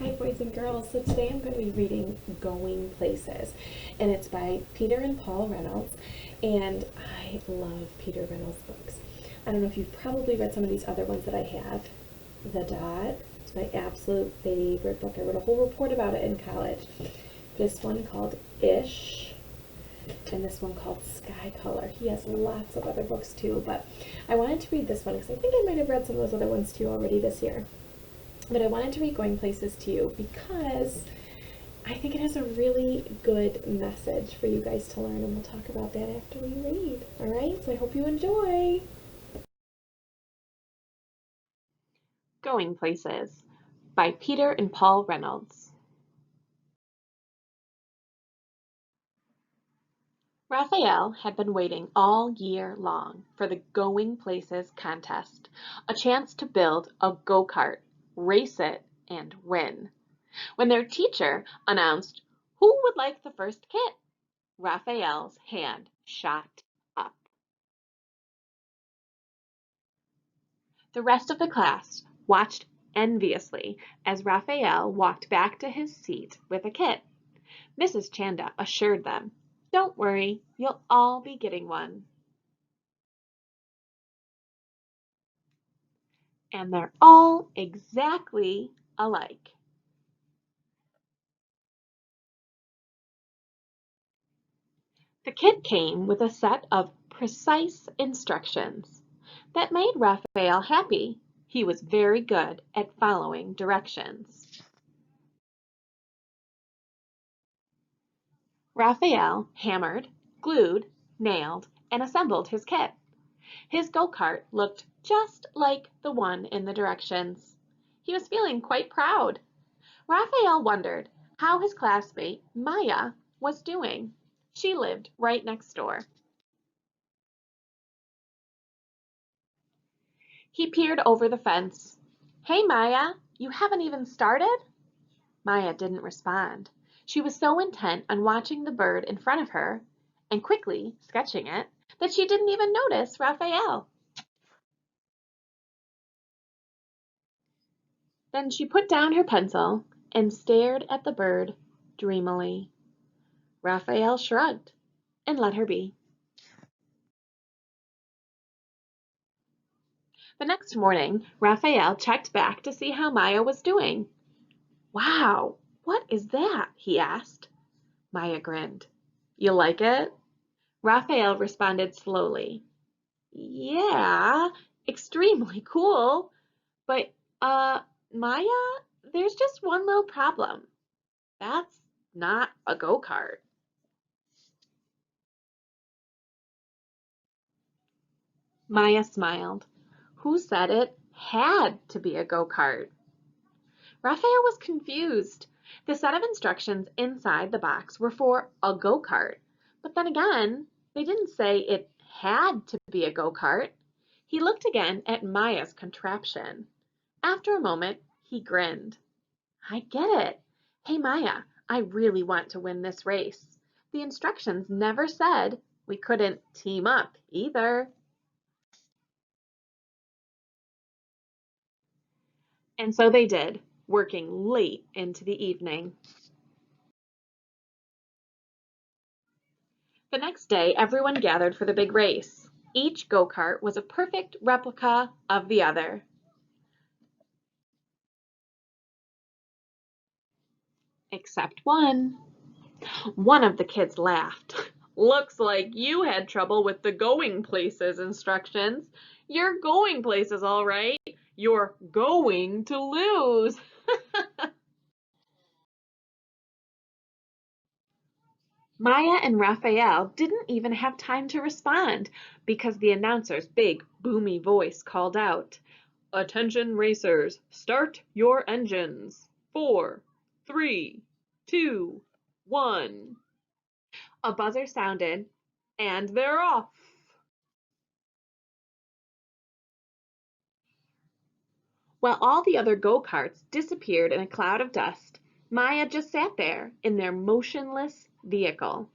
Hi, boys and girls. So today I'm going to be reading Going Places, and it's by Peter and Paul Reynolds, and I love Peter Reynolds books. I don't know if you've probably read some of these other ones that I have. The Dot is my absolute favorite book. I wrote a whole report about it in college. This one called Ish, and this one called Sky Color. He has lots of other books too, but I wanted to read this one because I think I might have read some of those other ones too already this year. But I wanted to read Going Places to you because I think it has a really good message for you guys to learn, and we'll talk about that after we read. All right, so I hope you enjoy. Going Places by Peter and Paul Reynolds. Raphael had been waiting all year long for the Going Places contest, a chance to build a go-kart, race it, and win. When their teacher announced who would like the first kit, Raphael's hand shot up. The rest of the class watched enviously as Raphael walked back to his seat with a kit. Mrs. Chanda assured them, "Don't worry, you'll all be getting one." And they're all exactly alike. The kit came with a set of precise instructions that made Raphael happy. He was very good at following directions. Raphael hammered, glued, nailed, and assembled his kit. His go-kart looked just like the one in the directions. He was feeling quite proud. Raphael wondered how his classmate Maya was doing. She lived right next door. He peered over the fence. "Hey, Maya, you haven't even started?" Maya didn't respond. She was so intent on watching the bird in front of her, and quickly sketching it, that she didn't even notice Raphael. Then she put down her pencil and stared at the bird dreamily. Raphael shrugged and let her be. The next morning, Raphael checked back to see how Maya was doing. "Wow, what is that?" he asked. Maya grinned. "You like it?" Raphael responded slowly. "Yeah, extremely cool. But, Maya, there's just one little problem. That's not a go-kart." Maya smiled. "Who said it had to be a go-kart?" Raphael was confused. The set of instructions inside the box were for a go-kart, but then again, they didn't say it had to be a go-kart. He looked again at Maya's contraption. After a moment, he grinned. "I get it. Hey, Maya, I really want to win this race. The instructions never said we couldn't team up either." And so they did, working late into the evening. The next day, everyone gathered for the big race. Each go-kart was a perfect replica of the other, except one. One of the kids laughed. "Looks like you had trouble with the going places instructions. You're going places, all right. You're going to lose." Maya and Raphael didn't even have time to respond because the announcer's big, boomy voice called out, "Attention racers, start your engines. 4, 3, 2, 1. A buzzer sounded, and they're off. While all the other go-karts disappeared in a cloud of dust, Maya just sat there in their motionless vehicle.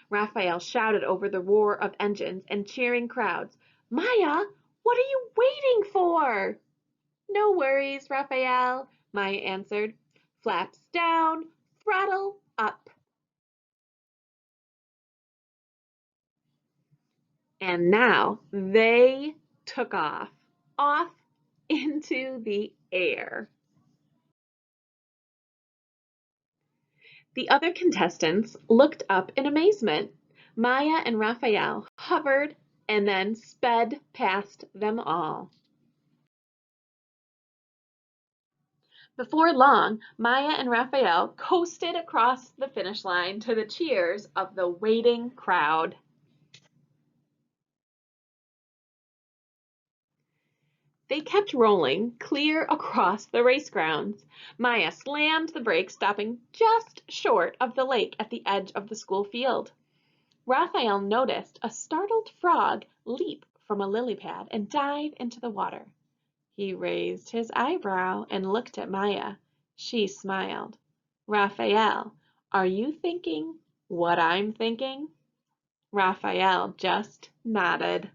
Raphael shouted over the roar of engines and cheering crowds, "Maya, what are you waiting for?" "No worries, Raphael," Maya answered. flaps down, throttle up. And now they took off into the air. The other contestants looked up in amazement. Maya and Raphael hovered and then sped past them all. Before long, Maya and Raphael coasted across the finish line to the cheers of the waiting crowd. They kept rolling clear across the race grounds. Maya slammed the brakes, stopping just short of the lake at the edge of the school field. Raphael noticed a startled frog leap from a lily pad and dive into the water. He raised his eyebrow and looked at Maya. She smiled. Raphael, are you thinking what I'm thinking? Raphael just nodded.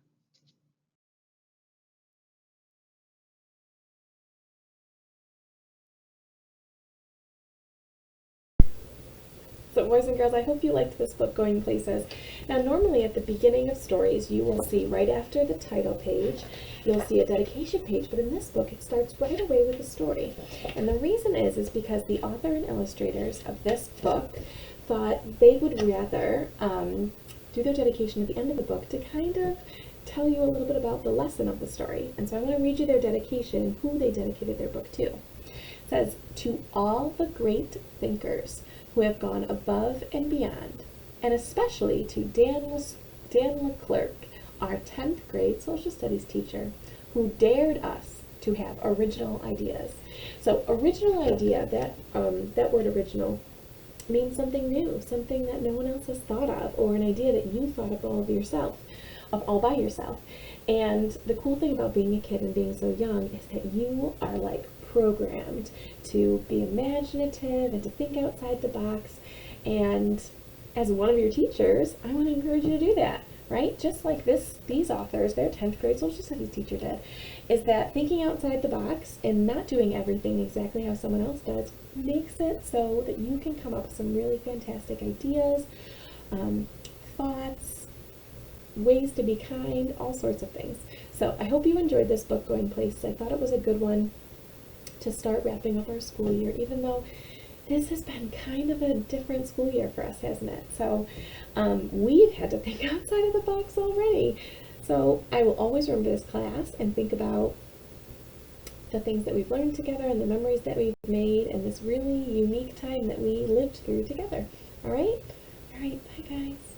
So boys and girls, I hope you liked this book, Going Places. Now normally at the beginning of stories, you will see right after the title page, you'll see a dedication page, but in this book it starts right away with a story. And the reason is because the author and illustrators of this book thought they would rather do their dedication at the end of the book to kind of tell you a little bit about the lesson of the story. And so I'm going to read you their dedication, who they dedicated their book to. It says, "To all the great thinkers who have gone above and beyond, and especially to Dan Leclerc, our 10th grade social studies teacher, who dared us to have original ideas." So original idea, that word original, means something new, something that no one else has thought of, or an idea that you thought of all by yourself. And the cool thing about being a kid and being so young is that you are like programmed to be imaginative and to think outside the box. And as one of your teachers, I want to encourage you to do that, right? Just like these authors, their 10th grade social studies teacher did, is that thinking outside the box and not doing everything exactly how someone else does makes it so that you can come up with some really fantastic ideas, thoughts, ways to be kind, all sorts of things. So I hope you enjoyed this book, Going Places. I thought it was a good one to start wrapping up our school year, even though this has been kind of a different school year for us, hasn't it? So we've had to think outside of the box already. So I will always remember this class and think about the things that we've learned together and the memories that we've made and this really unique time that we lived through together. All right? All right, bye guys.